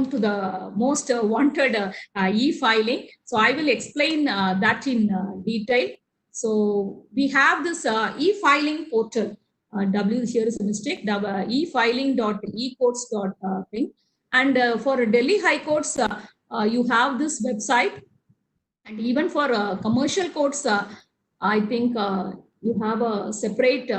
to the most wanted e-filing. So I will explain that in detail. So we have this e-filing portal. Here is a mistake. E-filing.ecourts.thing. And for Delhi High Courts, you have this website. And even for commercial courts, I think you have a separate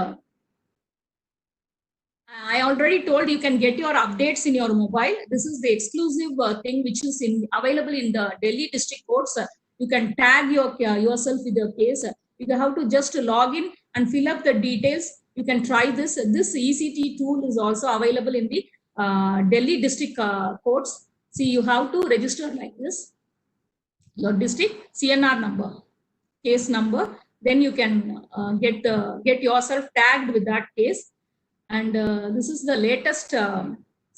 I already told you can get your updates in your mobile. This is the exclusive thing which is available in the Delhi district courts. You can tag yourself with your case. You have to just log in and fill up the details. You can try this. This ECT tool is also available in the Delhi district courts. See, you have to register like this. Your district CNR number, case number. Then you can get yourself tagged with that case. And this is the latest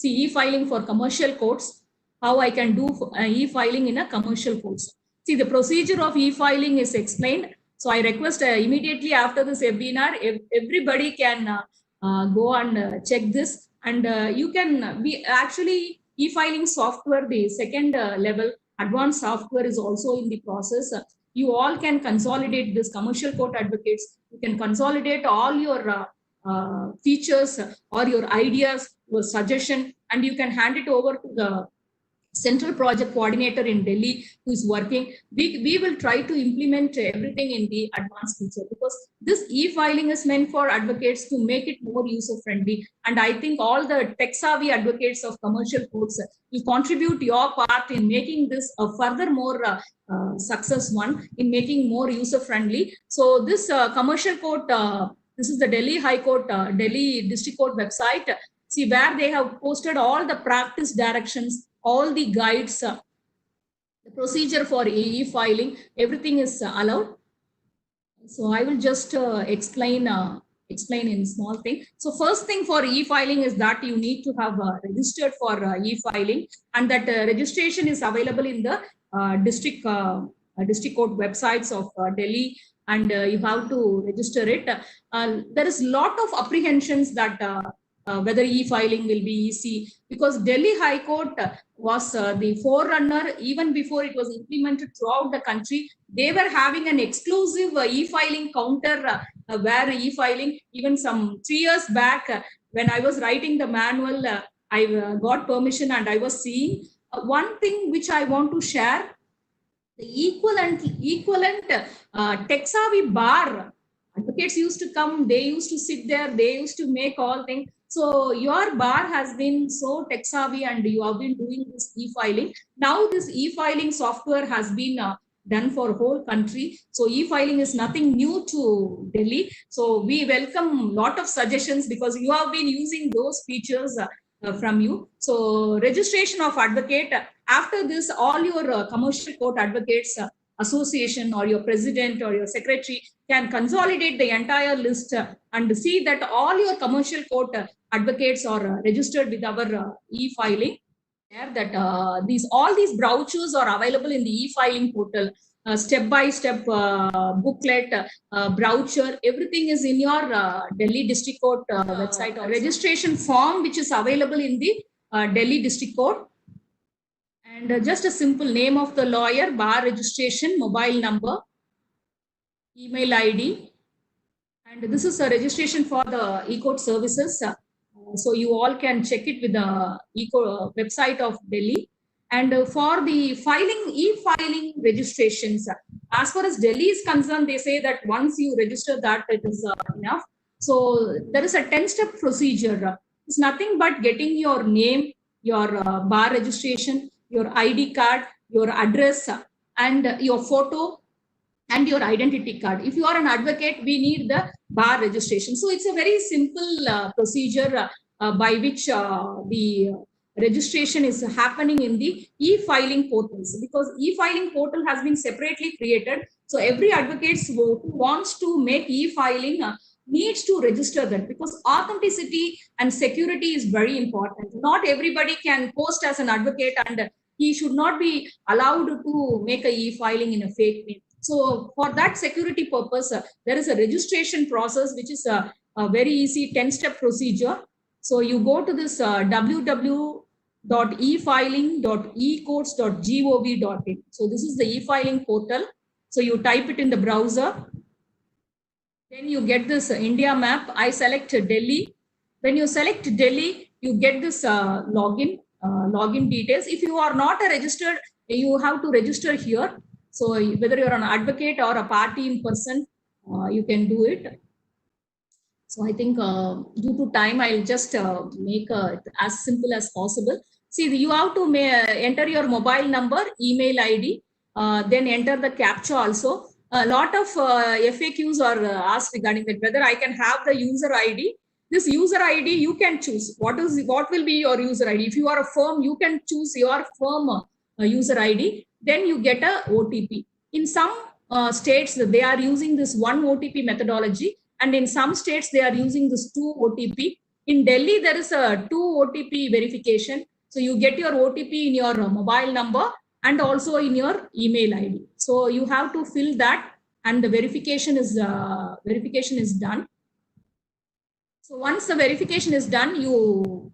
e-filing for commercial courts, how I can do e-filing in a commercial courts. See, the procedure of e-filing is explained. So I request immediately after this webinar, everybody can go and check this. And you can be actually e-filing software, the second level advanced software is also in the process. You all can consolidate this commercial court advocates. You can consolidate all your features or your ideas, your suggestion, and you can hand it over to the central project coordinator in Delhi who is working. We will try to implement everything in the advanced feature, because this e-filing is meant for advocates to make it more user-friendly. And I think all the tech-savvy advocates of commercial courts will contribute your part in making this a further more success one, in making more user-friendly. So this commercial court, this is the Delhi High Court, Delhi District Court website. See, where they have posted all the practice directions, all the guides, the procedure for e-filing, everything is allowed. So I will just explain in small thing. So first thing for e-filing is that you need to have registered for e-filing, and that registration is available in the district court websites of Delhi, and you have to register it. There is a lot of apprehensions that whether e-filing will be easy, because Delhi High Court was the forerunner. Even before it was implemented throughout the country, they were having an exclusive e-filing counter where e-filing, even some 3 years back, when I was writing the manual, I got permission and I was seeing one thing which I want to share. The equivalent tech-savvy bar advocates used to come, they used to sit there, they used to make all things. So your bar has been so tech-savvy and you have been doing this e-filing. Now this e-filing software has been done for whole country. So e-filing is nothing new to Delhi. So we welcome lot of suggestions, because you have been using those features from you. So registration of advocate, after this, all your commercial court advocates association or your president or your secretary can consolidate the entire list and see that all your commercial court advocates are registered with our e-filing. That all these brochures are available in the e-filing portal. Step-by-step booklet, brochure, everything is in your Delhi District Court website. Registration form which is available in the Delhi District Court. And just a simple name of the lawyer, bar registration, mobile number, email ID. And this is a registration for the e-court services. So you all can check it with the website of Delhi. And for the e-filing registrations, as far as Delhi is concerned, they say that once you register that, it is enough. So there is a 10-step procedure. It's nothing but getting your name, your bar registration, your ID card, your address, and your photo, and your identity card. If you are an advocate, we need the bar registration. So it's a very simple procedure by which the registration is happening in the e-filing portals, because e-filing portal has been separately created. So every advocate who wants to make e-filing needs to register that, because authenticity and security is very important. Not everybody can post as an advocate, and he should not be allowed to make a e-filing in a fake name. So for that security purpose, there is a registration process, which is a very easy 10-step procedure. So you go to this www.efiling.ecourts.gov.in. So this is the e-filing portal. So you type it in the browser. Then you get this India map. I select Delhi. When you select Delhi, you get this login details. If you are not a registered, you have to register here. So whether you're an advocate or a party in person, you can do it. So I think due to time, I'll just make it as simple as possible. See, you have to enter your mobile number, email ID, then enter the CAPTCHA also. A lot of FAQs are asked regarding that, whether I can have the user ID. This user ID, you can choose. What will be your user ID? If you are a firm, you can choose your firm user ID. Then you get a OTP. In some states, they are using this one OTP methodology, and in some states they are using this 2 OTP. In Delhi, there is a 2 OTP verification. So you get your OTP in your mobile number and also in your email ID. So you have to fill that, and the verification is done. So once the verification is done, you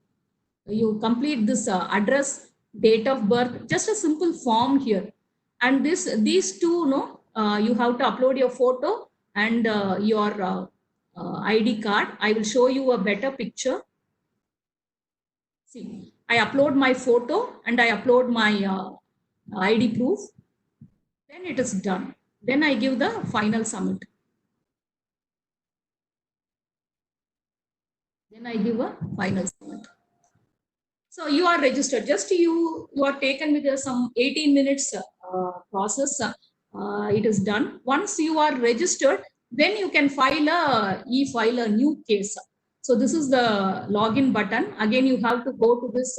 complete this address, date of birth, just a simple form here. And these two, you have to upload your photo and your ID card. I will show you a better picture. See, I upload my photo and I upload my ID proof. Then it is done. Then I give the final submit. Then I give a final submit. So you are registered. Just you are taken with some 18 minutes process. It is done. Once you are registered, then you can file a new case. So this is the login button. Again, you have to go to this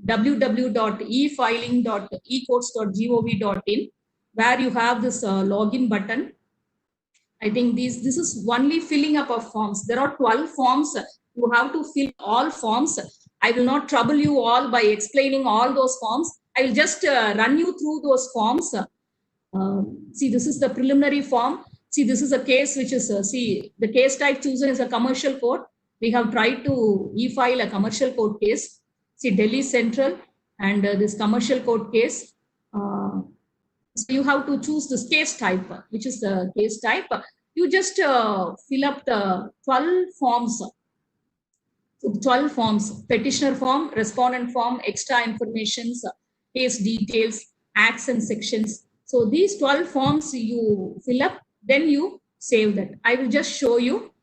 www.efiling.ecourts.gov.in, where you have this login button. I think this is only filling up of forms. There are 12 forms. You have to fill all forms. I will not trouble you all by explaining all those forms. I will just run you through those forms. See, this is the preliminary form. See, this is a case which is, see, the case type chosen is a commercial court. We have tried to e-file a commercial court case. See, Delhi Central and this commercial court case. So you have to choose this case type, which is the case type. You just fill up the 12 forms. 12 forms: petitioner form, respondent form, extra informations, case details, acts and sections. So these 12 forms you fill up, then you save that. I will just show you.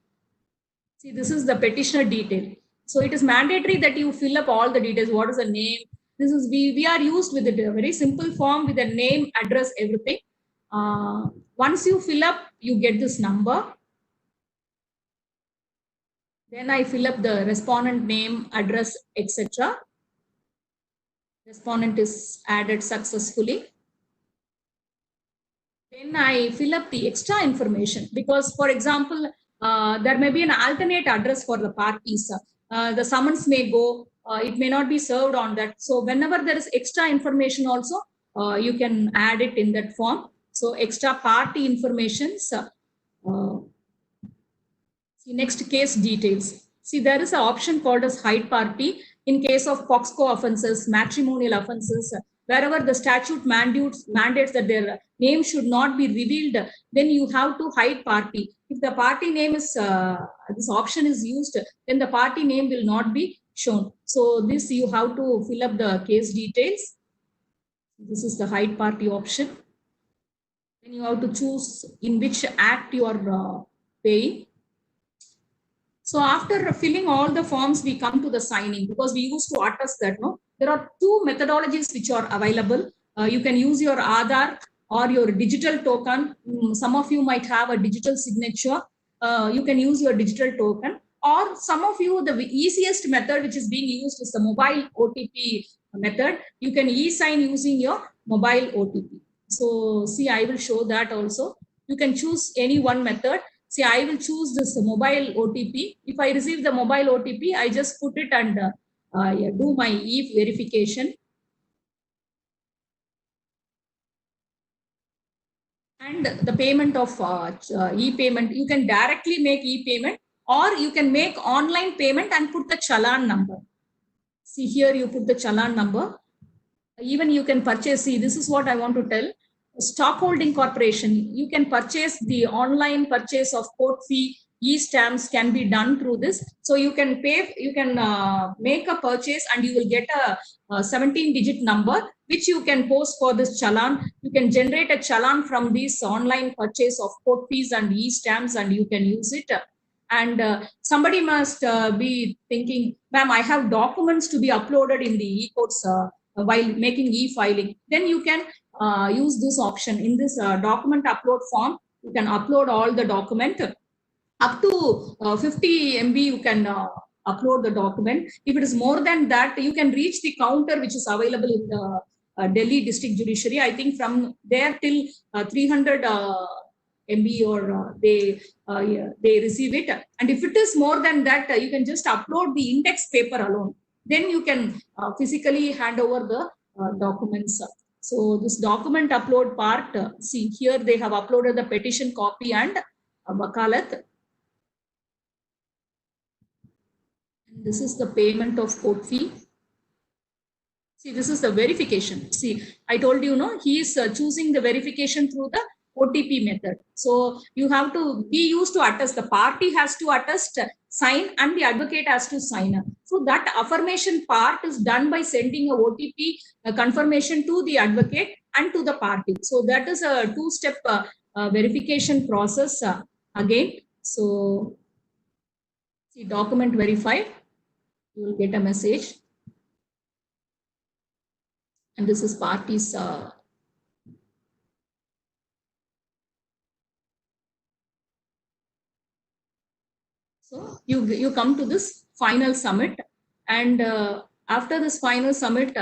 See, this is the petitioner detail. So it is mandatory that you fill up all the details. What is the name? This is, we are used with a very simple form with a name, address, everything. Once you fill up, you get this number. Then I fill up the respondent name, address, etc. Respondent is added successfully. Then I fill up the extra information, because, for example, there may be an alternate address for the parties. The summons may go, it may not be served on that. So whenever there is extra information also, you can add it in that form. So extra party informations. See, next, case details. See, there is an option called as hide party in case of POXCO offenses, matrimonial offenses, wherever the statute mandates that their name should not be revealed, then you have to hide party. If the party name is, this option is used, then the party name will not be shown. So this, you have to fill up the case details. This is the hide party option. Then you have to choose in which act you are paying. So after filling all the forms, we come to the signing, because we used to attest that, no? There are 2 methodologies which are available. You can use your Aadhaar or your digital token. Some of you might have a digital signature. You can use your digital token. Or some of you, the easiest method which is being used is the mobile OTP method. You can e-sign using your mobile OTP. So see, I will show that also. You can choose any one method. See, I will choose this mobile OTP. If I receive the mobile OTP, I just put it and do my e-verification. And the payment of e-payment, you can directly make e-payment, or you can make online payment and put the challan number. See here, you put the challan number. Even you can purchase, see, this is what I want to tell. Stockholding corporation, you can purchase the online purchase of court fee, e-stamps can be done through this. So you can pay, you can make a purchase and you will get a 17-digit number, which you can post for this challan. You can generate a challan from this online purchase of court fees and e-stamps and you can use it. And somebody must be thinking, ma'am, I have documents to be uploaded in the e-courts while making e-filing. Then you can use this option in this document upload form. You can upload all the document up to 50 MB. You can upload the document. If it is more than that, you can reach the counter which is available in the Delhi District Judiciary. I think from there till 300 MB or they receive it. And if it is more than that, you can just upload the index paper alone. Then you can physically hand over the documents. So this document upload part, see here they have uploaded the petition copy and wakalat. This is the payment of court fee. See, this is the verification. See, I told you, no, he is choosing the verification through the OTP method. So you have to be used to attest. The party has to attest, sign, and the advocate has to sign. So that affirmation part is done by sending a OTP confirmation to the advocate and to the party. So that is a two-step verification process again. So see, document verified. You will get a message. And this is parties. So you come to this final submit, and after this final submit,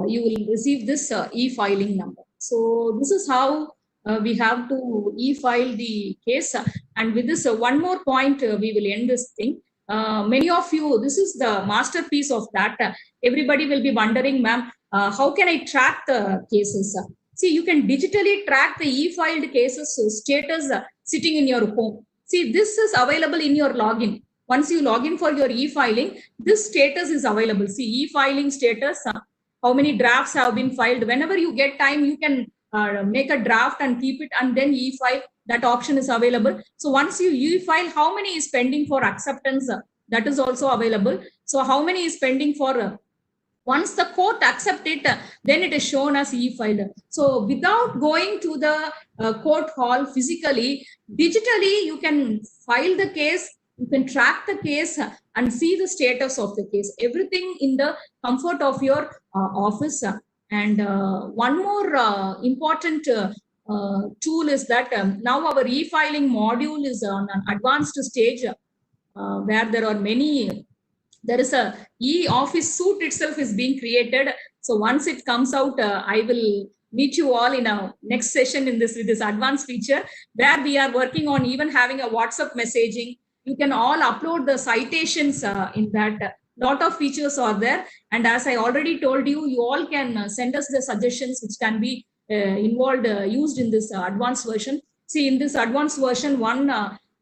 you will receive this e-filing number. So this is how we have to e-file the case. And with this one more point, we will end this thing. Many of you, this is the masterpiece of that. Everybody will be wondering, ma'am, how can I track the cases? See, you can digitally track the e-filed cases status sitting in your home. See, this is available in your login. Once you log in for your e-filing, this status is available. See, e-filing status, how many drafts have been filed. Whenever you get time, you can make a draft and keep it and then e-file. That option is available. So once you e-file, how many is pending for acceptance? That is also available. So how many is pending for once the court accepts it, then it is shown as e-filed. So without going to the court hall physically, digitally, you can file the case, you can track the case and see the status of the case. Everything in the comfort of your office. And one more important tool is that now our e-filing module is on an advanced stage where there are many. There is a e-office suite itself is being created. So once it comes out, I will meet you all in a next session in this with this advanced feature where we are working on even having a WhatsApp messaging. You can all upload the citations in that. Lot of features are there. And as I already told you, you all can send us the suggestions which can be used in this advanced version. See, in this advanced version, one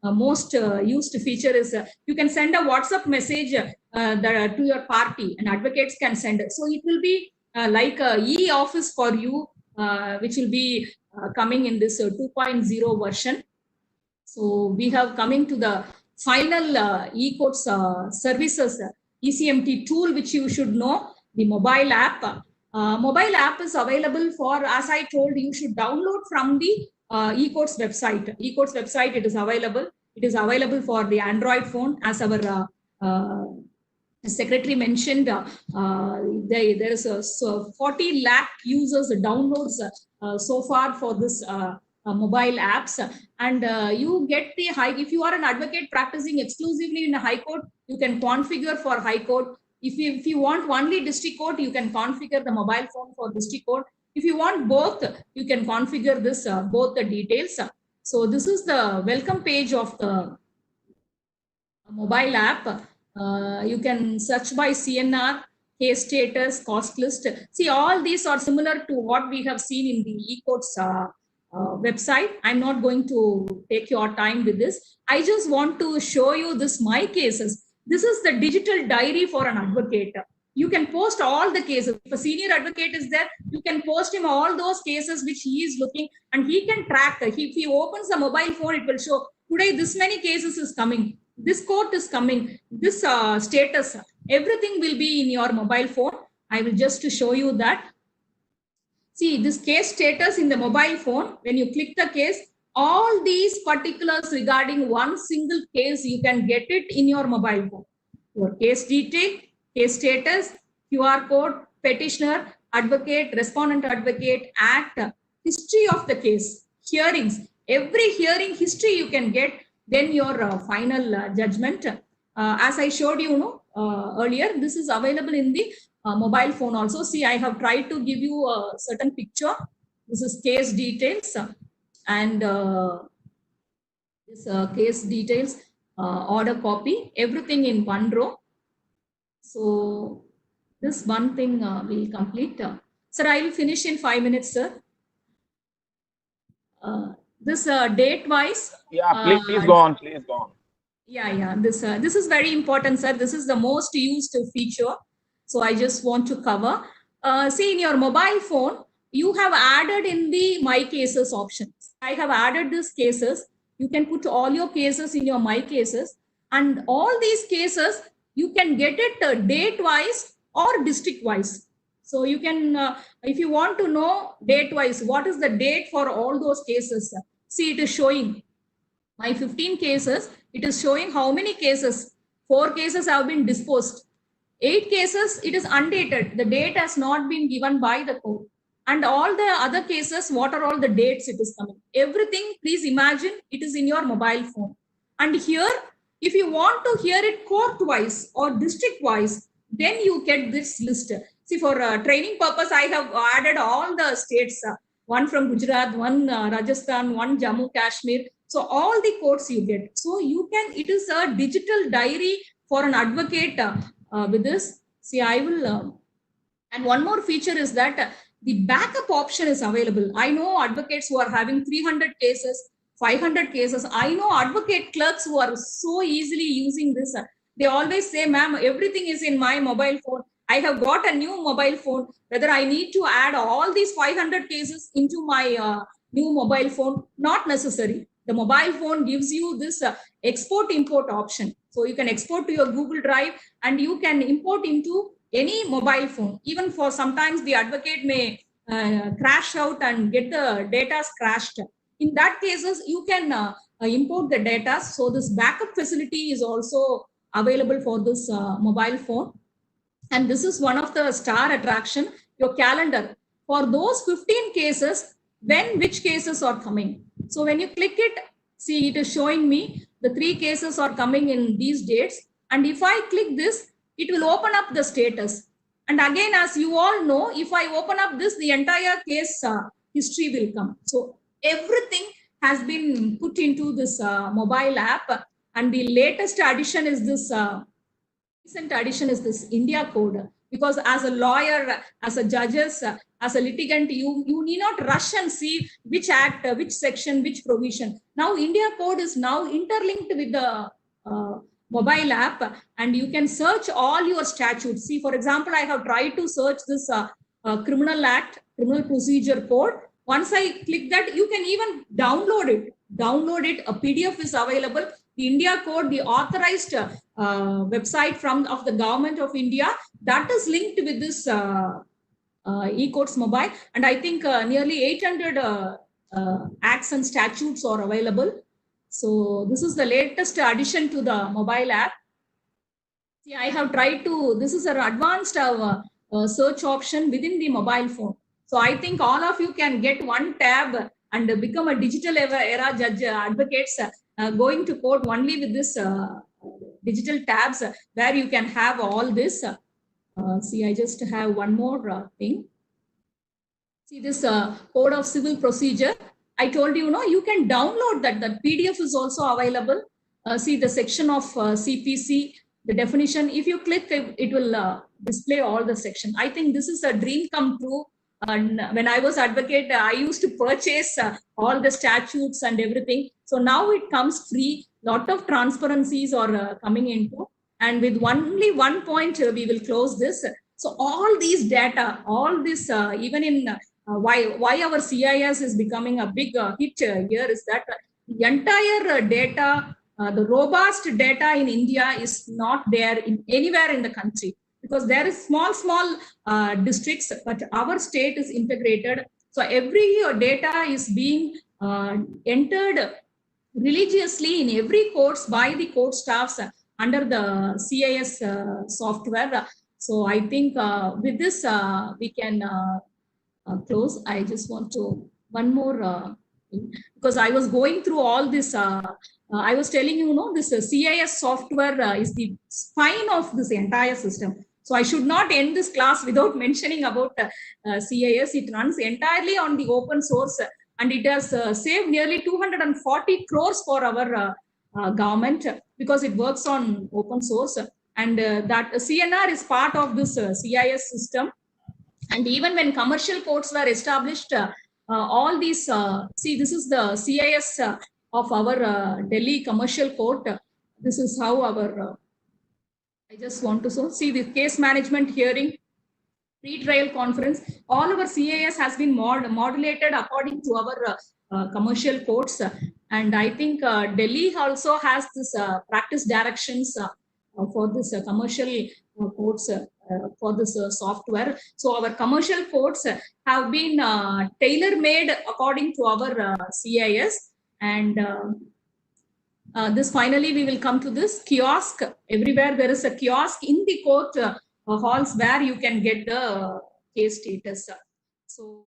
most used feature is you can send a WhatsApp message to your party and advocates can send it. So it will be like a e-office for you, which will be coming in this 2.0 version. So we have coming to the final e-courts services ECMT tool, which you should know, the mobile app. Mobile app is available for, as I told you, should download from the e-courts website. E-courts website, it is available. It is available for the Android phone. As our secretary mentioned, there is a 40 lakh users downloads so far for this mobile apps. And you get the if you are an advocate practicing exclusively in a high court, you can configure for high court. If you want only district court, you can configure the mobile phone for district court. If you want both, you can configure this both the details. So this is the welcome page of the mobile app. You can search by CNR, case status, cost list. See, all these are similar to what we have seen in the e-courts website. I'm not going to take your time with this. I just want to show you this my cases. This is the digital diary for an advocate. you can post all the cases. If a senior advocate is there, you can post him all those cases which he is looking, and he can track. If he opens the mobile phone, it will show today this many cases is coming, this court is coming, this status, everything will be in your mobile phone. I will just to show you that. See this case status in the mobile phone. When you click the case, all these particulars regarding one single case, you can get it in your mobile phone. Your case detail, case status, QR code, petitioner, advocate, respondent advocate, act, history of the case, hearings, every hearing history you can get, then your final judgment. As I showed you earlier, this is available in the mobile phone also. See, I have tried to give you a certain picture. This is case details and this case details, order copy, everything in one row. So this one thing we'll complete. Sir, I will finish in 5 minutes, sir. This date wise. Yeah, please go on. Please go on. Yeah. This is very important, sir. This is the most used feature. So I just want to cover. See, in your mobile phone, you have added in the My Cases options. I have added these cases. You can put all your cases in your My Cases, and all these cases you can get it date wise or district wise. So you can, if you want to know date wise, what is the date for all those cases? See, it is showing my 15 cases. It is showing how many cases. 4 cases have been disposed. 8 cases, it is undated. The date has not been given by the court. And all the other cases, what are all the dates it is coming? Everything, please imagine, it is in your mobile phone. And here, if you want to hear it court-wise or district-wise, then you get this list. See, for training purpose, I have added all the states. One from Gujarat, one Rajasthan, one Jammu Kashmir. So all the courts you get. So you can, it is a digital diary for an advocate with this. See, I will, and one more feature is that the backup option is available. I know advocates who are having 300 cases, 500 cases. I know advocate clerks who are so easily using this. They always say, ma'am, everything is in my mobile phone. I have got a new mobile phone. Whether I need to add all these 500 cases into my new mobile phone, not necessary. The mobile phone gives you this export import option. So you can export to your Google Drive and you can import into any mobile phone. Even for sometimes the advocate may crash out and get the data crashed. In that cases, you can import the data. So this backup facility is also available for this mobile phone. And this is one of the star attraction, your calendar. For those 15 cases, when which cases are coming. So when you click it, see, it is showing me the 3 cases are coming in these dates. And if I click this, it will open up the status. And again, as you all know, if I open up this, the entire case history will come. So everything has been put into this mobile app. And the latest addition is this, recent addition is this India code. Because as a lawyer, as a judges, as a litigant, you need not rush and see which act, which section, which provision. Now India code is now interlinked with the mobile app, and you can search all your statutes. See, for example, I have tried to search this criminal act, criminal procedure code. Once I click that, you can even download it. A PDF is available. The India code, the authorized website of the government of India, that is linked with this eCourts mobile. And I think nearly 800 acts and statutes are available. So this is the latest addition to the mobile app. See, I have tried to, this is an advanced search option within the mobile phone. So I think all of you can get one tab and become a digital era judge advocates going to court only with this digital tabs where you can have all this. See, I just have one more thing. See this code of civil procedure. I told you, you can download that. That PDF is also available. See the section of CPC, the definition. If you click, it will display all the section. I think this is a dream come true. And when I was advocate, I used to purchase all the statutes and everything. So now it comes free. Lot of transparencies are coming into. And with only one point, we will close this. So all these data, all this, even in why our CIS is becoming a big hit here is that the entire data, the robust data in India is not there in anywhere in the country, because there is small districts, but our state is integrated. So every data is being entered religiously in every course by the court staffs under the CIS software. So I think with this we can close. I just want to one more thing, because I was going through all this. I was telling you, this CIS software is the spine of this entire system. So I should not end this class without mentioning about CIS. It runs entirely on the open source, and it has saved nearly 240 crores for our government, because it works on open source, and that CNR is part of this CIS system. And even when commercial courts were established, all these, see, this is the CIS of our Delhi commercial court. This is how our, I just want to see the case management hearing, pre-trial conference, all our CIS has been modulated according to our commercial courts. And I think Delhi also has this practice directions for this commercial courts for this software. So our commercial courts have been tailor-made according to our CIS. And this finally we will come to this kiosk. Everywhere there is a kiosk in the court halls where you can get the case status. So